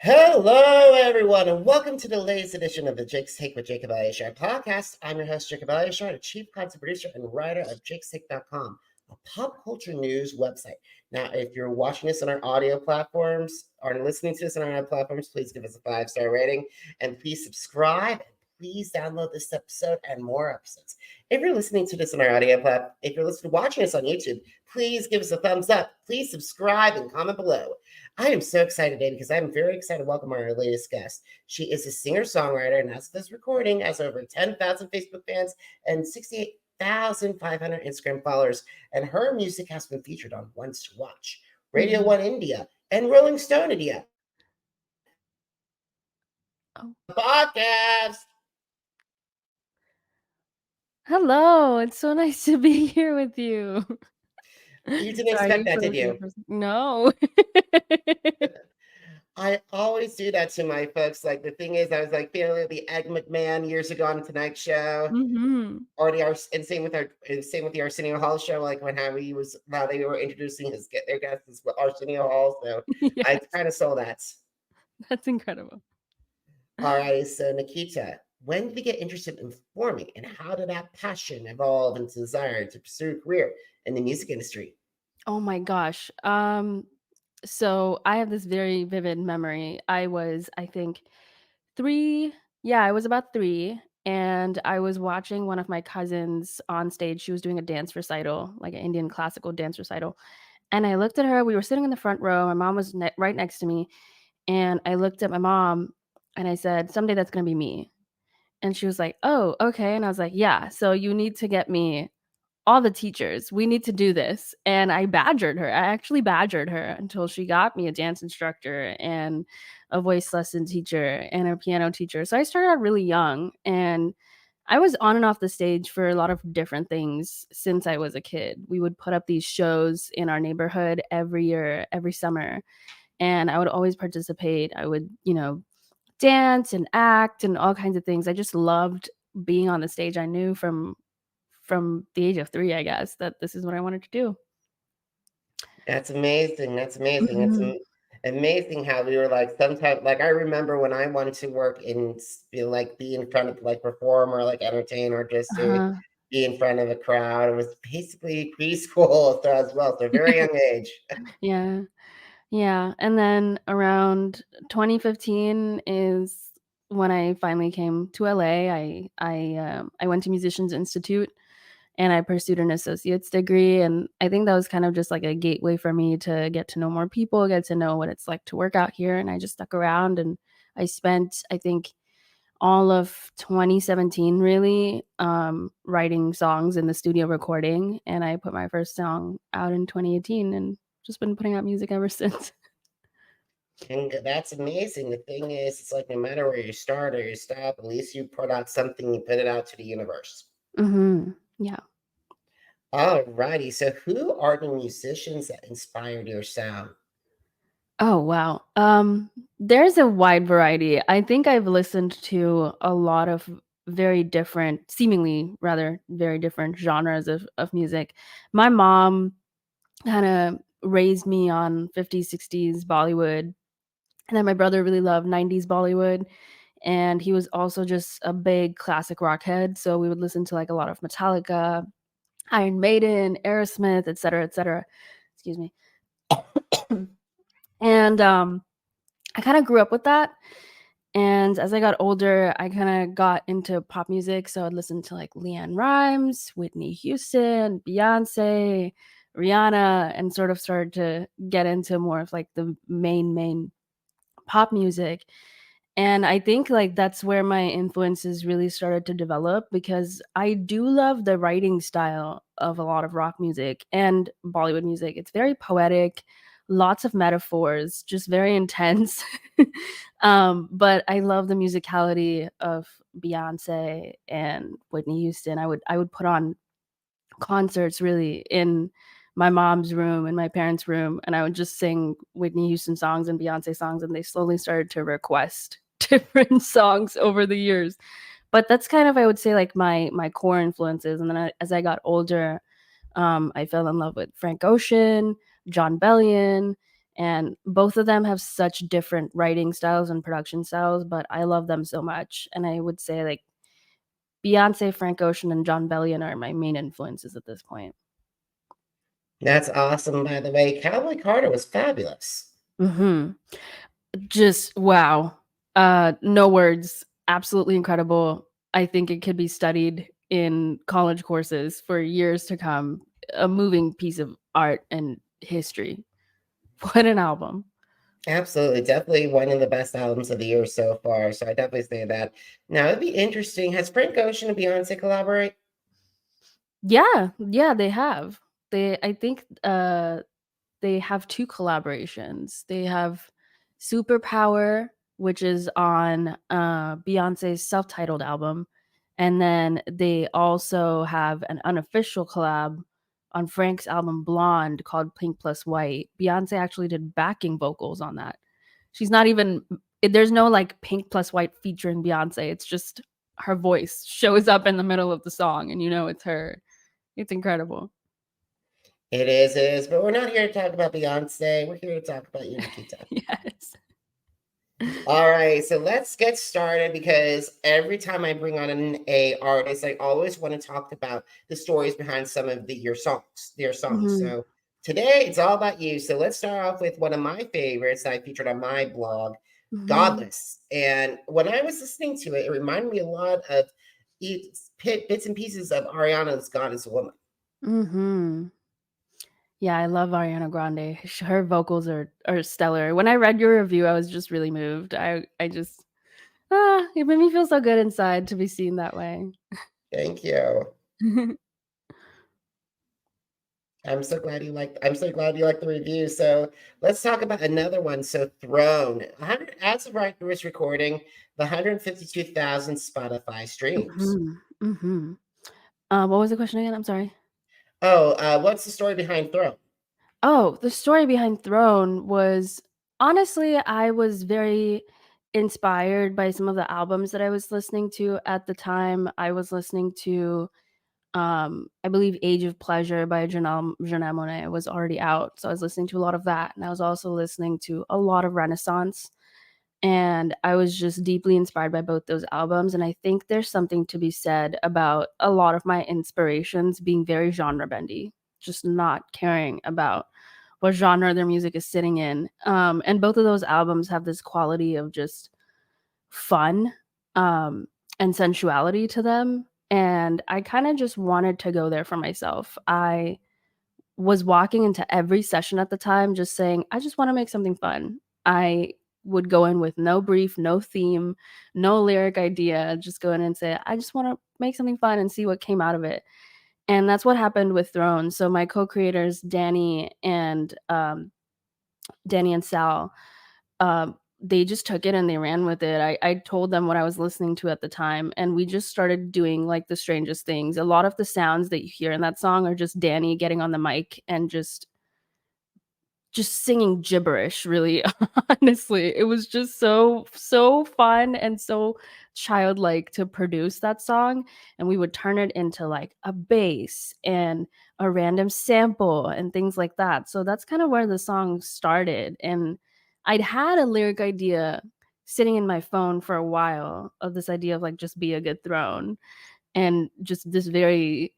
Hello, everyone, and welcome to the latest edition of the Jake's Take with Jacob Elyachar Podcast. I'm your host, Jacob Elyachar, the chief content producer and writer of jakestake.com, a pop culture news website. Now, if you're watching this on our audio platforms or listening to this on our audio platforms, please give us a 5-star rating and please subscribe. Please download this episode and more episodes. If you're listening to this on our audio platform, if you're watching us on YouTube, please give us a thumbs up. Please subscribe and comment below. I am so excited today because I'm very excited to welcome our latest guest. She is a singer-songwriter, and as of this recording, has over 10,000 Facebook fans and 68,500 Instagram followers. And her music has been featured on Once to Watch, Radio 1 India, and Rolling Stone India. Podcast. Hello, it's so nice to be here with you. You didn't expect that, did you? No. I always do that to my folks. Like, the thing is, I was like feeling the Ed McMahon years ago on the Tonight Show, or and same with the Arsenio Hall show. Like when how they were introducing their guests as Arsenio Hall. So yes. I kind of saw that. That's incredible. All right, so Nikitaa, when did you get interested in performing, and how did that passion evolve into desire to pursue a career in the music industry? Oh my gosh. So I have this very vivid memory. I was, I think, 3. Yeah, I was about 3, and I was watching one of my cousins on stage. She was doing a dance recital, like an Indian classical dance recital. And I looked at her. We were sitting in the front row. My mom was right next to me. And I looked at my mom and I said, someday that's going to be me. And she was like, oh, okay. And I was like, yeah, so you need to get me all the teachers. We need to do this. And I badgered her. I actually badgered her until she got me a dance instructor and a voice lesson teacher and a piano teacher. So I started out really young, and I was on and off the stage for a lot of different things since I was a kid. We would put up these shows in our neighborhood every year, every summer. And I would always participate. I would, dance and act and all kinds of things. I just loved being on the stage. I knew from the age of 3, I guess, that this is what I wanted to do. That's amazing. That's amazing. It's amazing how we were like, sometimes, like I remember when I wanted to work in, be in front of, like, perform or like entertain or just to be in front of a crowd. It was basically preschool as well, so very young age. Yeah. And then around 2015 is when I finally came to LA. I went to Musicians Institute and I pursued an associate's degree. And I think that was kind of just like a gateway for me to get to know more people, get to know what it's like to work out here. And I just stuck around, and I spent, I think, all of 2017 really writing songs in the studio, recording. And I put my first song out in 2018 and just been putting out music ever since. And that's amazing. The thing is, it's like no matter where you start or you stop, at least you put out something, you put it out to the universe. Yeah. All righty. So who are the musicians that inspired your sound? Oh, wow. There's a wide variety. I think I've listened to a lot of very different, seemingly rather very different genres of music. My mom kind of raised me on 50s, 60s Bollywood. And then my brother really loved 90s Bollywood. And he was also just a big classic rock head. So we would listen to like a lot of Metallica, Iron Maiden, Aerosmith, et cetera, et cetera. Excuse me. And I kind of grew up with that. And as I got older, I kind of got into pop music. So I'd listen to like LeAnn Rimes, Whitney Houston, Beyonce, Rihanna, and sort of started to get into more of like the main pop music. And I think like that's where my influences really started to develop, because I do love the writing style of a lot of rock music and Bollywood music. It's very poetic, lots of metaphors, just very intense. But I love the musicality of Beyonce and Whitney Houston. I would put on concerts really in my mom's room and my parents' room, and I would just sing Whitney Houston songs and Beyonce songs, and they slowly started to request different songs over the years. But that's kind of, I would say, like my core influences. And then as I got older, I fell in love with Frank Ocean, John Bellion, And both of them have such different writing styles and production styles, but I love them so much. And I would say like Beyonce, Frank Ocean, and John Bellion are my main influences at this point. That's awesome, by the way. Cowboy Carter was fabulous. Mm-hmm. Just wow. No words. Absolutely incredible. I think it could be studied in college courses for years to come. A moving piece of art and history. What an album. Absolutely. Definitely one of the best albums of the year so far. So I definitely say that. Now, it'd be interesting. Has Frank Ocean and Beyonce collaborate? Yeah, they have. I think they have 2 collaborations. They have Superpower, which is on Beyonce's self-titled album, and then they also have an unofficial collab on Frank's album Blonde called Pink Plus White. Beyonce actually did backing vocals on that. She's not even there's no like Pink Plus White featuring Beyonce. It's just her voice shows up in the middle of the song and you know it's her. It's incredible. It is. But we're not here to talk about Beyonce. We're here to talk about you, Nikitaa. Yes. All right, so let's get started because every time I bring on a artist, I always want to talk about the stories behind some of their songs. Mhm. So today it's all about you. So let's start off with one of my favorites that I featured on my blog, Mhm. Godless. And when I was listening to it, it reminded me a lot of bits and pieces of Ariana's "God Is a Woman." Mhm. Yeah, I love Ariana Grande. Her vocals are stellar. When I read your review, I was just really moved. I just it made me feel so good inside to be seen that way. Thank you. I'm so glad you liked the review. So let's talk about another one. So Throne. 100 as of right this recording, the 152,000 Spotify streams. Mhm. Mhm. What was the question again? I'm sorry. Oh, what's the story behind Throne? Oh, the story behind Throne was honestly, I was very inspired by some of the albums that I was listening to at the time. I was listening to I believe Age of Pleasure by Janelle Monáe was already out. So I was listening to a lot of that. And I was also listening to a lot of Renaissance. And I was just deeply inspired by both those albums. And I think there's something to be said about a lot of my inspirations being very genre bendy, just not caring about what genre their music is sitting in. And both of those albums have this quality of just fun um, and sensuality to them. And I kind of just wanted to go there for myself. I was walking into every session at the time just saying, I just want to make something fun. I would go in with no brief, no theme, no lyric idea, just go in and say, I just want to make something fun and see what came out of it. And that's what happened with Throne. So my co-creators, Danny and Sal, they just took it and they ran with it. I told them what I was listening to at the time, and we just started doing like the strangest things. A lot of the sounds that you hear in that song are just Danny getting on the mic and just singing gibberish, really. Honestly, it was just so fun and so childlike to produce that song, and we would turn it into like a bass and a random sample and things like that. So that's kind of where the song started, and I'd had a lyric idea sitting in my phone for a while of this idea of like just be a good throne, and just this very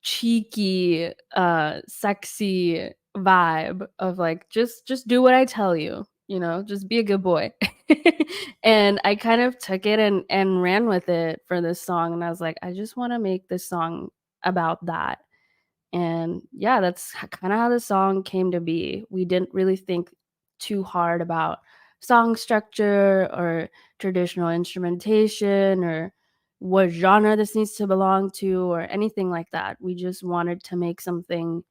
cheeky, sexy vibe of like, just do what I tell you, you know, just be a good boy. And I kind of took it and ran with it for this song. And I was like, I just want to make this song about that. And yeah, that's kind of how the song came to be. We didn't really think too hard about song structure or traditional instrumentation or what genre this needs to belong to or anything like that. We just wanted to make something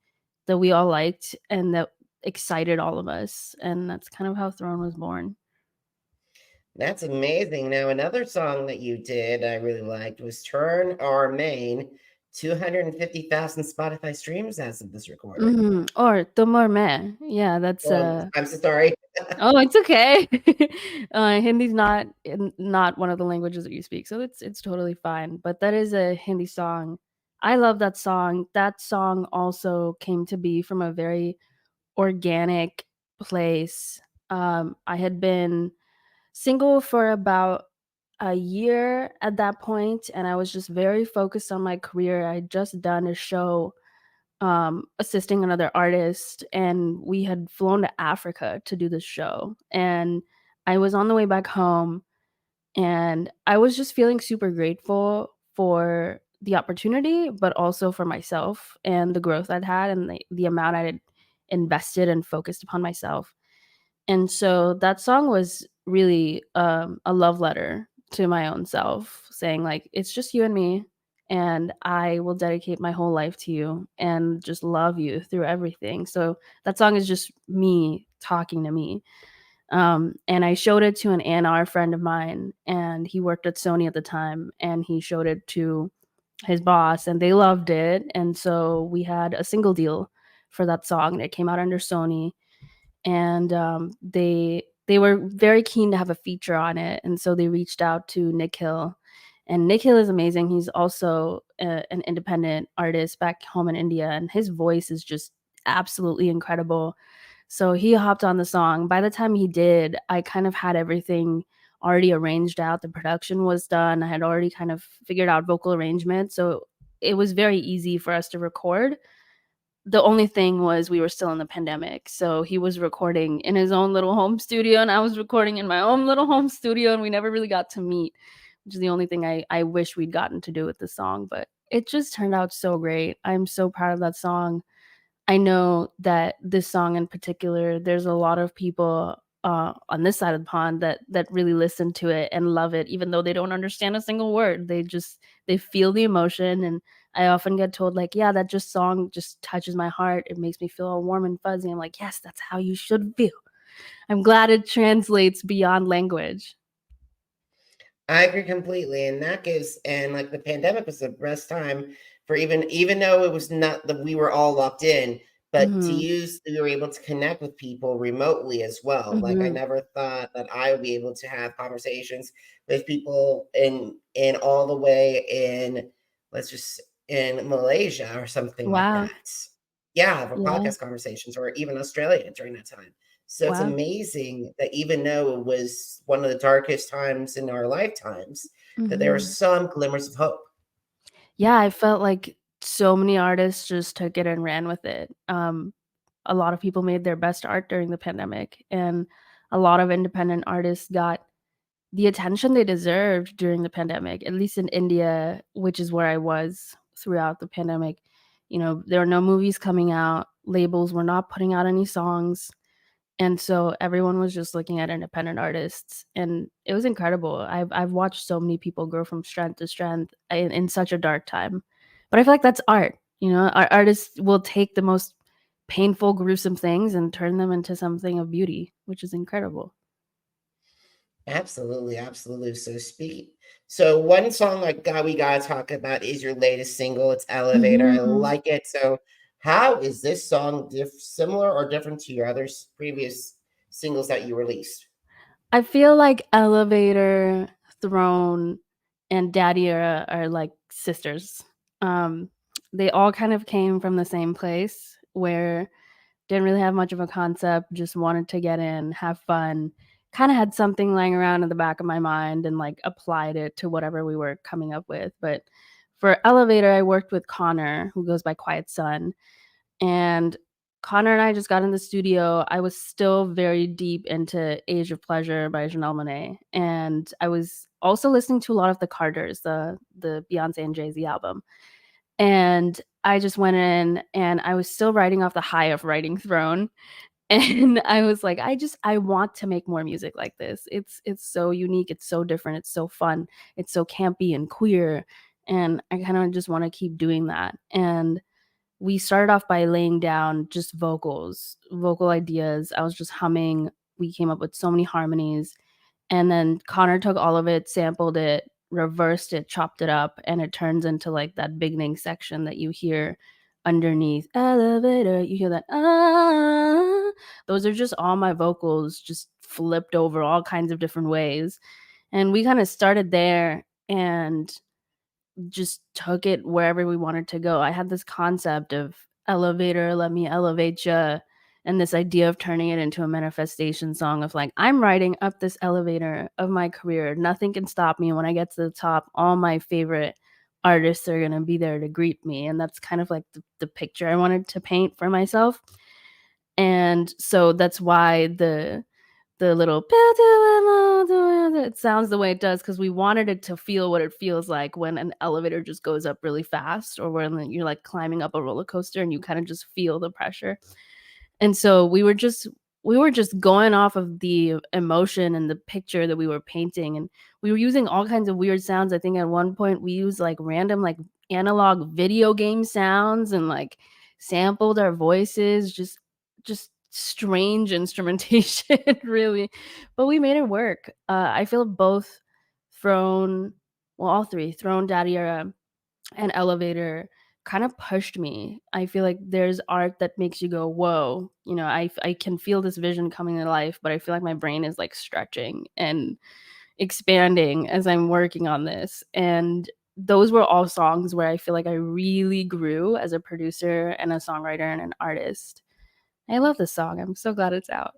that we all liked and that excited all of us. And that's kind of how Throne was born. That's amazing. Now, another song that you did I really liked was Turn Our Main, 250,000 Spotify streams as of this recording. Or Tumor Me. Yeah, that's I'm so sorry. oh, it's okay. Hindi's not one of the languages that you speak, so it's totally fine. But that is a Hindi song. I love that song. That song also came to be from a very organic place. I had been single for about a year at that point, and I was just very focused on my career. I had just done a show assisting another artist, and we had flown to Africa to do this show. And I was on the way back home, and I was just feeling super grateful for the opportunity, but also for myself and the growth I'd had and the amount I had invested and focused upon myself. And so that song was really a love letter to my own self, saying, like, it's just you and me, and I will dedicate my whole life to you and just love you through everything. So that song is just me talking to me. And I showed it to an A&R friend of mine, and he worked at Sony at the time, and he showed it to his boss, and they loved it. And so we had a single deal for that song, and it came out under Sony. And they were very keen to have a feature on it, and so they reached out to Nick Hill. And Nick Hill is amazing. He's also an independent artist back home in India, and his voice is just absolutely incredible. So he hopped on the song. By the time he did, I kind of had everything already arranged out. The production was done. I had already kind of figured out vocal arrangement. So it was very easy for us to record. The only thing was we were still in the pandemic. So he was recording in his own little home studio, and I was recording in my own little home studio, and we never really got to meet, which is the only thing I wish we'd gotten to do with the song. But it just turned out so great. I'm so proud of that song. I know that this song in particular, there's a lot of people on this side of the pond that really listen to it and love it, even though they don't understand a single word. They feel the emotion, and I often get told, like, yeah, that just song just touches my heart. It makes me feel all warm and fuzzy. I'm like, yes, that's how you should feel. I'm glad it translates beyond language. I agree completely, and that gives and like the pandemic was the best time for even though it was not that we were all locked in, but Mhm. we were able to connect with people remotely as well. Like I Mhm. never thought that I would be able to have conversations with people in all the way in let's just in Malaysia or something like Wow. that. Yeah, for Yeah. podcast conversations or even Australia during that time. So it's Wow. amazing that even though it was one of the darkest times in our lifetimes, that there are Mhm. some glimmers of hope. Yeah, I felt like so many artists just took it and ran with it. A lot of people made their best art during the pandemic, and a lot of independent artists got the attention they deserved during the pandemic, at least in India, which is where I was throughout the pandemic. You know, there were no movies coming out, labels were not putting out any songs, and so everyone was just looking at independent artists, and it was incredible. I've watched so many people grow from strength to strength in such a dark time. But I feel like that's art, you know? Artists will take the most painful, gruesome things and turn them into something of beauty, which is incredible. Absolutely, absolutely. So one song like God we gotta talk about is your latest single. It's Elevator. I Mhm. like it. So how is this song similar or different to your other previous singles that you released? I feel like Elevator, Throne, and Daddy are like sisters. Um, they all kind of came from the same place where didn't really have much of a concept, just wanted to get in, have fun, kinda had something lying around in the back of my mind and, like, applied it to whatever we were coming up with. But for Elevator, I worked with Connor, who goes by Quiet Sun, and Connor and I just got in the studio. I was still very deep into Age of Pleasure by Janelle Monáe, and I was also listening to a lot of the Carters, the Beyoncé and Jay-Z album. And I just went in, and I was still riding off the high of writing Throne, and I was like, I want to make more music like this. It's so unique, it's so different, it's so fun, it's so campy and queer, and I kinda just wanna keep doing that. And we started off by laying down just vocal ideas. I was just humming. We came up with so many harmonies, and then Connor took all of it, sampled it, reversed it, chopped it up, and it turns into, like, that beginning section that you hear underneath elevator. You hear that, "Ah." Those are just all my vocals just flipped over all kinds of different ways, and we kinda started there and just took it wherever we wanted to go. I had this concept of elevator, let me elevate ya, and this idea of turning it into a manifestation song of like, I'm riding up this elevator of my career. Nothing can stop me. When I get to the top, all my favorite artists are going to be there to greet me. And that's kind of like the picture I wanted to paint for myself. And so that's why the little it sounds the way it does, because we wanted it to feel what it feels like when an elevator just goes up really fast, or when you're like climbing up a roller coaster and you kind of just feel the pressure. And so we were just going off of the emotion and the picture that we were painting, and we were using all kinds of weird sounds. I think at one point we used like random like analog video game sounds and like sampled our voices, just strange instrumentation really. But we made it work. I feel both all three, Throne, Daddy Era, and Elevator, kind of pushed me. I feel like there's art that makes you go, "Whoa," I can feel this vision coming to life, but I feel like my brain is like stretching and expanding as I'm working on this. And those were all songs where I feel like I really grew as a producer and a songwriter and an artist. I love this song. I'm so glad it's out.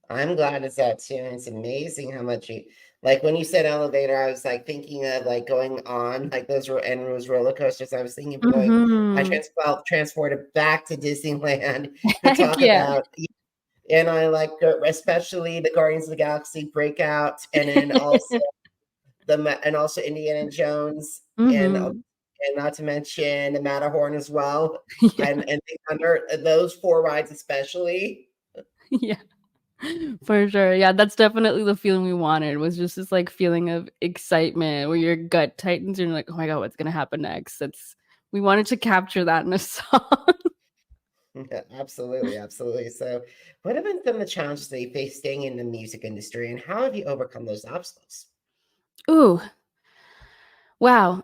I'm glad it's out too. And it's amazing how much you like when you said elevator, I was like thinking of like going on like those roller coasters. I was thinking of going, I Mhm. felt transported back to Disneyland to Heck talk yeah. about, and I like especially the Guardians of the Galaxy breakout, and then also and also Indiana Jones, Mhm. and not to mention the Matterhorn as well, Yeah. and the Thunder, those 4 rides especially. Yeah. For sure. Yeah, that's definitely the feeling we wanted, was just this, like, feeling of excitement where your gut tightens and you're like, "Oh my god, what's gonna happen next?" We wanted to capture that in a song. Yeah, absolutely, absolutely. So, what have been some of the challenges that you face staying in the music industry, and how have you overcome those obstacles? Ooh, wow.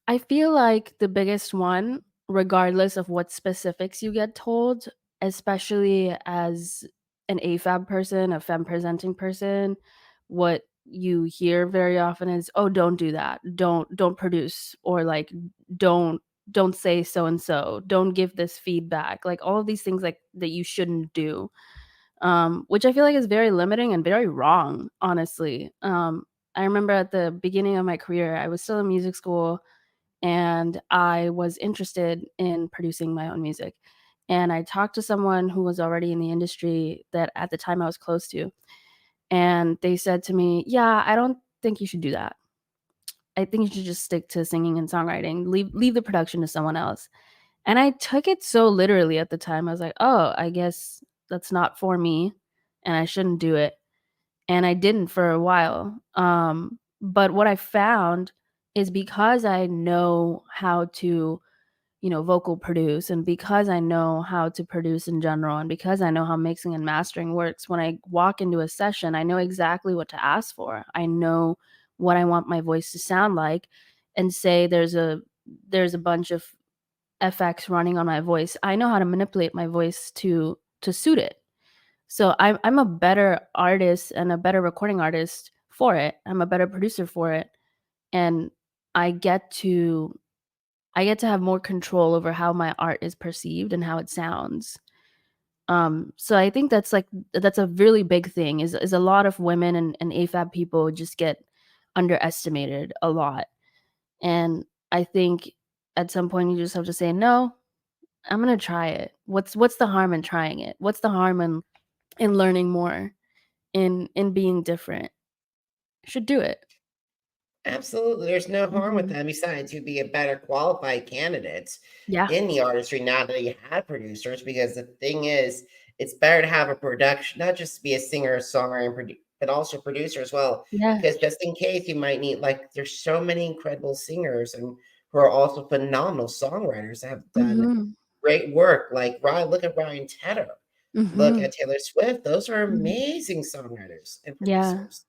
I feel like the biggest one, regardless of what specifics you get told, especially as an AFAB person, a femme presenting person, what you hear very often is, "Oh, don't do that. Don't produce," or like, "Don't don't say so and so. Don't give this feedback." Like all of these things like that you shouldn't do. Which I feel like is very limiting and very wrong, honestly. I remember at the beginning of my career, I was still in music school and I was interested in producing my own music. And I talked to someone who was already in the industry that at the time I was close to. And they said to me, "Yeah, I don't think you should do that. I think you should just stick to singing and songwriting. Leave the production to someone else." And I took it so literally at the time. I was like, "Oh, I guess that's not for me and I shouldn't do it." And I didn't for a while. But what I found is, because I know how to, vocal produce, and because I know how to produce in general, and because I know how mixing and mastering works, when I walk into a session, I know exactly what to ask for. I know what I want my voice to sound like, and say there's a bunch of FX running on my voice. I know how to manipulate my voice to suit it. So I'm a better artist and a better recording artist for it. I'm a better producer for it, and I get to I get to have more control over how my art is perceived and how it sounds. So I think that's a really big thing, is a lot of women and AFAB people just get underestimated a lot. And I think at some point you just have to say, "No, I'm gonna try it. What's the harm in trying it? What's the harm in learning more, in being different? Should do it." Absolutely, there's no harm with Mhm. that. Besides, you'd be a better qualified candidate Yeah. in the artistry now that you had producers. Because the thing is, it's better to have a production, not just be a singer, songwriter, and but also producer as well. Yeah. Because just in case you might need, like, there's so many incredible singers and who are also phenomenal songwriters that have done Mhm. great work. Like Ryan, look at Ryan Tedder. Look Mhm. at Taylor Swift. Those are Mhm. amazing songwriters and Yeah. producers.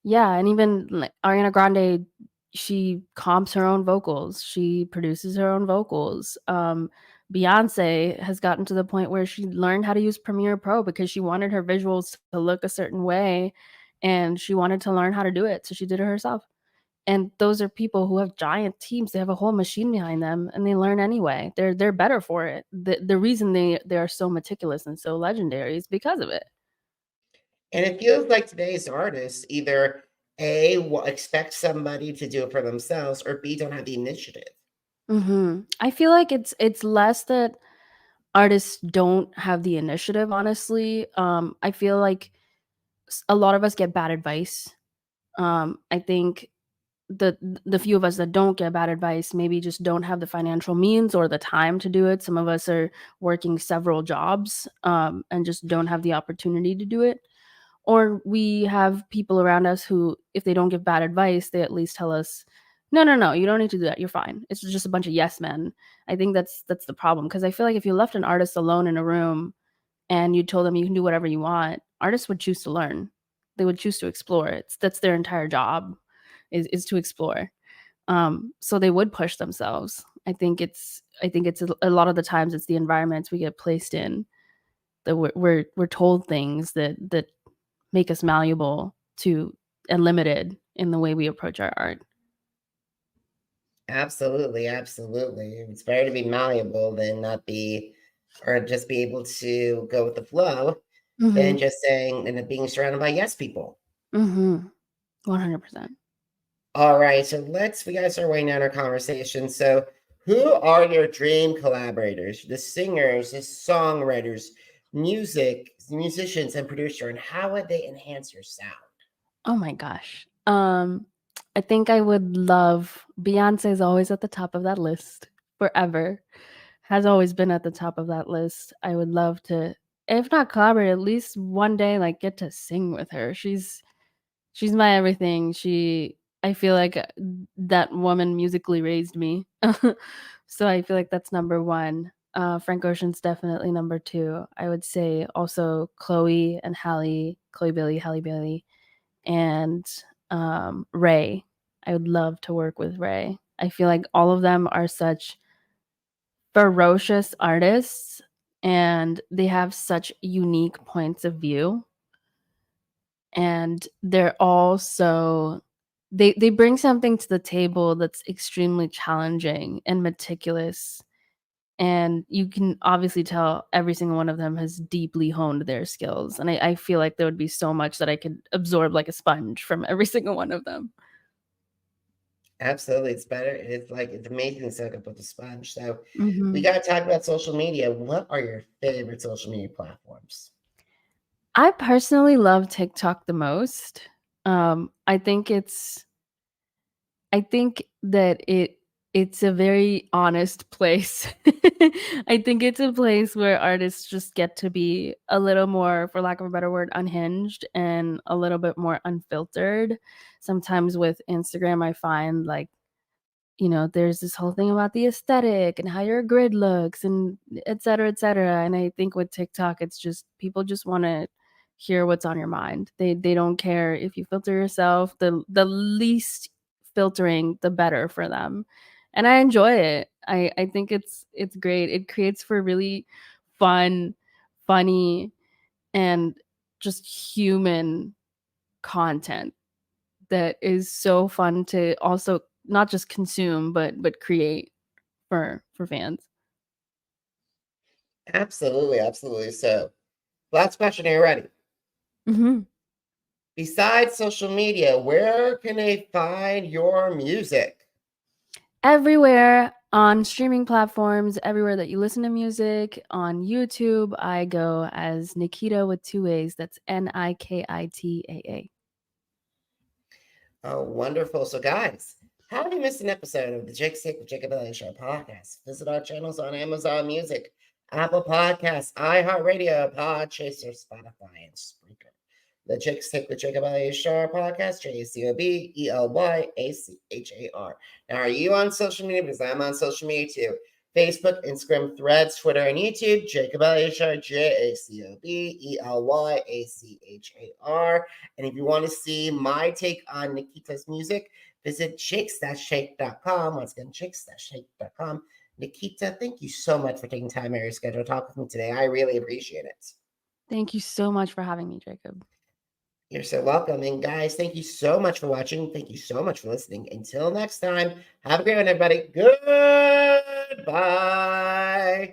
Yeah, and even, like, Ariana Grande, she comps her own vocals, she produces her own vocals. Beyoncé has gotten to the point where she learned how to use Premiere Pro because she wanted her visuals to look a certain way, and she wanted to learn how to do it, so she did it herself. And those are people who have giant teams. They have a whole machine behind them, and they learn anyway. They're better for it. The reason they are so meticulous and so legendary is because of it. And it feels like today's artists either A, expect somebody to do it for themselves, or B, don't have the initiative. I feel like it's less that artists don't have the initiative, honestly. I feel like a lot of us get bad advice. I think the few of us that don't get bad advice maybe just don't have the financial means or the time to do it. Some of us are working several jobs, and just don't have the opportunity to do it. Or we have people around us who, if they don't give bad advice, they at least tell us, no, no, no, you don't need to do that. You're fine. It's just a bunch of yes men. I think that's the problem, because I feel like if you left an artist alone in a room and you told them you can do whatever you want, artists would choose to learn. They would choose to explore. That's their entire job, is to explore. So they would push themselves. I think it's a lot of the times it's the environments we get placed in that we're told things that make us malleable to and limited in the way we approach our art. Absolutely, absolutely. It's better to be malleable than not be, or just be able to go with the flow than Mhm. just saying and being surrounded by yes people. 100%. All right, so we gotta start winding down our conversation. So, who are your dream collaborators? The singers, the songwriters, musicians, and producer, and how would they enhance your sound? Oh my gosh. I think I would love Beyonce is always at the top of that list forever. Has always been at the top of that list. I would love to, if not collaborate, at least one day like get to sing with her. She's my everything. I feel like that woman musically raised me. So I feel like that's number 1. Frank Ocean's definitely number 2. I would say also Chloe and Halle Bailey, and Ray. I would love to work with Ray. I feel like all of them are such ferocious artists, and they have such unique points of view, and they're all so they bring something to the table that's extremely challenging and meticulous, and you can obviously tell every single one of them has deeply honed their skills, and I feel like there would be so much that I could absorb like a sponge from every single one of them. Absolutely, it's better. It's amazing to soak up with a sponge. So, we Mhm. gotta talk about social media. What are your favorite social media platforms? I personally love TikTok the most. I think that it's a very honest place. I think it's a place where artists just get to be a little more, for lack of a better word, unhinged and a little bit more unfiltered. Sometimes with Instagram, I find like, there's this whole thing about the aesthetic and how your grid looks and et cetera, et cetera. And I think with TikTok, it's just people just want to hear what's on your mind. They don't care if you filter yourself. The least filtering, the better for them. And I enjoy it. I think it's great. It creates for really fun, funny, and just human content that is so fun to also not just consume but create for fans. Absolutely, absolutely. So, last question. Are you ready? Mhm. Besides social media, where can they find your music? Everywhere on streaming platforms, everywhere that you listen to music, on YouTube, I go as Nikitaa with 2 A's. That's Nikitaa. Oh, wonderful. So, guys, how have you missed an episode of the Jake Sick with Jacob Elyachar Podcast? Visit our channels on Amazon Music, Apple Podcasts, iHeartRadio, Podchaser, Spotify, and Spreaker. The Jake Sick with Jacob Elyachar Podcast, JACOBELYACHAR. Now, are you on social media? Because I'm on social media too. Facebook, Instagram, Threads, Twitter, and YouTube. Jacob Elyachar, JACOBELYACHAR. And if you want to see my take on Nikita's music, visit shakes-shake.com. Once again, shakes-shake.com. Nikitaa, thank you so much for taking time out of your schedule to talk with me today. I really appreciate it. Thank you so much for having me, Jacob. You're so welcome. And guys, thank you so much for watching. Thank you so much for listening. Until next time, have a great one, everybody. Goodbye.